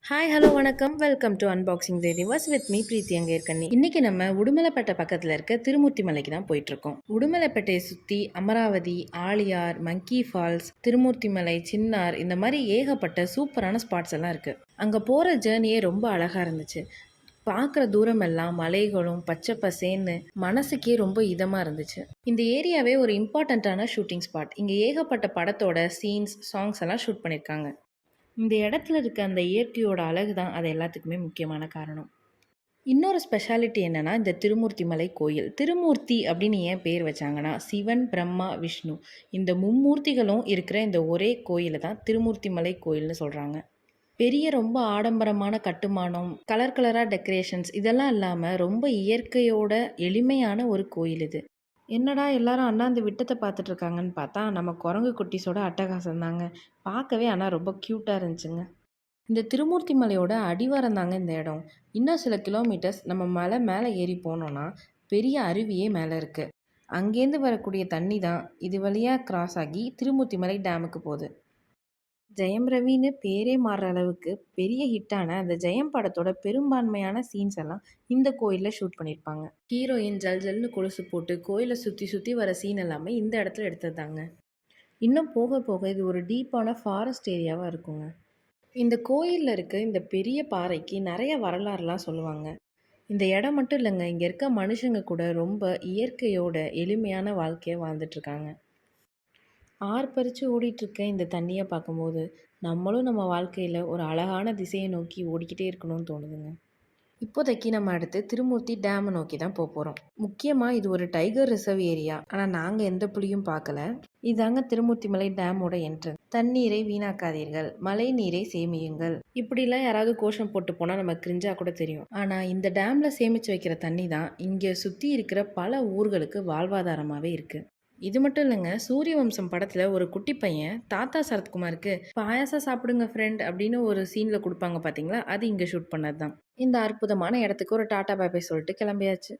Hi hello வணக்கம் welcome to unboxing தேதிவாஸ் with me Preethi அங்கேற்கண்ணி. இன்னைக்கு நம்ம உடுமலைப்பேட்டை பக்கத்தில் இருக்க திருமூர்த்தி மலைக்கு தான் போயிட்டு இருக்கோம். உடுமலைப்பேட்டையை சுற்றி அமராவதி, ஆழியார், மங்கி ஃபால்ஸ், திருமூர்த்தி மலை, சின்னார் இந்த மாதிரி ஏகப்பட்ட சூப்பரான ஸ்பாட்ஸ் எல்லாம் இருக்கு. அங்கே போகிற ஜேர்னியே ரொம்ப அழகாக இருந்துச்சு. பார்க்குற தூரமெல்லாம் மலைகளும் பச்சை பசேன்னு மனசுக்கே ரொம்ப இதமாக இருந்துச்சு. இந்த ஏரியாவே ஒரு இம்பார்ட்டண்ட்டான ஷூட்டிங் ஸ்பாட். இங்கே ஏகப்பட்ட படத்தோட சீன்ஸ், சாங்ஸ் எல்லாம் ஷூட் பண்ணியிருக்காங்க. இந்த இடத்துல இருக்க அந்த இயற்கையோட அழகு தான் அது எல்லாத்துக்குமே முக்கியமான காரணம். இன்னொரு ஸ்பெஷாலிட்டி என்னென்னா இந்த திருமூர்த்தி மலை கோயில். திருமூர்த்தி அப்படின்னு ஏன் பேர் வச்சாங்கன்னா, சிவன், பிரம்மா, விஷ்ணு இந்த மும்மூர்த்திகளும் இருக்கிற இந்த ஒரே கோயிலை தான் திருமூர்த்தி மலை கோயில்னு சொல்கிறாங்க. பெரிய ரொம்ப ஆடம்பரமான கட்டுமானம், கலர் கலராக டெக்கரேஷன்ஸ் இதெல்லாம் இல்லாமல் ரொம்ப இயற்கையோட எளிமையான ஒரு கோயில் இது. என்னடா எல்லாரும் அண்ணாந்து விட்டத்தை பார்த்துட்டு இருக்காங்கன்னு பார்த்தா நம்ம குரங்கு குட்டிஸோட அட்டகாசம் தாங்க. பார்க்கவே ஆனால் ரொம்ப க்யூட்டாக இருந்துச்சுங்க. இந்த திருமூர்த்தி மலையோட அடிவாரம் தாங்க இந்த இடம். இன்னும் சில கிலோமீட்டர்ஸ் நம்ம மலை மேலே ஏறி போனோன்னா பெரிய அருவியே மேலே இருக்குது. அங்கேருந்து வரக்கூடிய தண்ணி தான் இது வழியாக கிராஸ் ஆகி திருமூர்த்தி மலை டேமுக்கு போகுது. ஜெயம் ரவின்னு பேரே மாறுற அளவுக்கு பெரிய ஹிட்டான அந்த ஜெயம் படத்தோட பெரும்பான்மையான சீன்ஸ் எல்லாம் இந்த கோயிலில் ஷூட் பண்ணியிருப்பாங்க. ஹீரோயின் ஜல் ஜல்னு கொலுசு போட்டு கோயிலை சுற்றி சுற்றி வர சீன் எல்லாமே இந்த இடத்துல எடுத்ததாங்க. இன்னும் போக போக இது ஒரு டீப்பான ஃபாரஸ்ட் ஏரியாவாக இருக்குங்க. இந்த கோயிலில் இருக்க இந்த பெரிய பாறைக்கு நிறைய வரலாறுலாம் சொல்லுவாங்க. இந்த இடம் மட்டும் இல்லைங்க, இங்கே இருக்க மனுஷங்க கூட ரொம்ப இயற்கையோட எளிமையான வாழ்க்கையை வாழ்ந்துட்டுருக்காங்க. ஆர்ப்பரித்து ஓடிட்டுருக்க இந்த தண்ணியை பார்க்கும்போது நம்மளும் நம்ம வாழ்க்கையில் ஒரு அழகான திசையை நோக்கி ஓடிக்கிட்டே இருக்கணும்னு தோணுதுங்க. இப்போதைக்கு நம்ம அடுத்து திருமூர்த்தி டேமை நோக்கி தான் போகிறோம். முக்கியமாக இது ஒரு டைகர் ரிசர்வ் ஏரியா. ஆனால் நாங்கள் எந்த புலியும் பார்க்கல. இதாங்க திருமூர்த்தி மலை டேமோட என்ட்ரன்ஸ். தண்ணீரை வீணாக்காதீர்கள், மழை நீரை சேமியுங்கள், இப்படிலாம் யாராவது கோஷம் போட்டு போனால் நம்ம கிரிஞ்சா கூட தெரியும். ஆனால் இந்த டேமில் சேமித்து வைக்கிற தண்ணி தான் இங்கே சுற்றி இருக்கிற பல ஊர்களுக்கு வாழ்வாதாரமாகவே இருக்குது. இது மட்டும் இல்லைங்க, சூரிய வம்சம் படத்தில் ஒரு குட்டி பையன் தாத்தா சரத்குமாருக்கு பாயாசம் சாப்பிடுங்க ஃப்ரெண்ட் அப்படின்னு ஒரு சீனில் கொடுப்பாங்க பார்த்தீங்களா, அது இங்கே ஷூட் பண்ணது தான். இந்த அற்புதமான இடத்துக்கு ஒரு டாட்டா பாய் சொல்லிட்டு கிளம்பியாச்சு.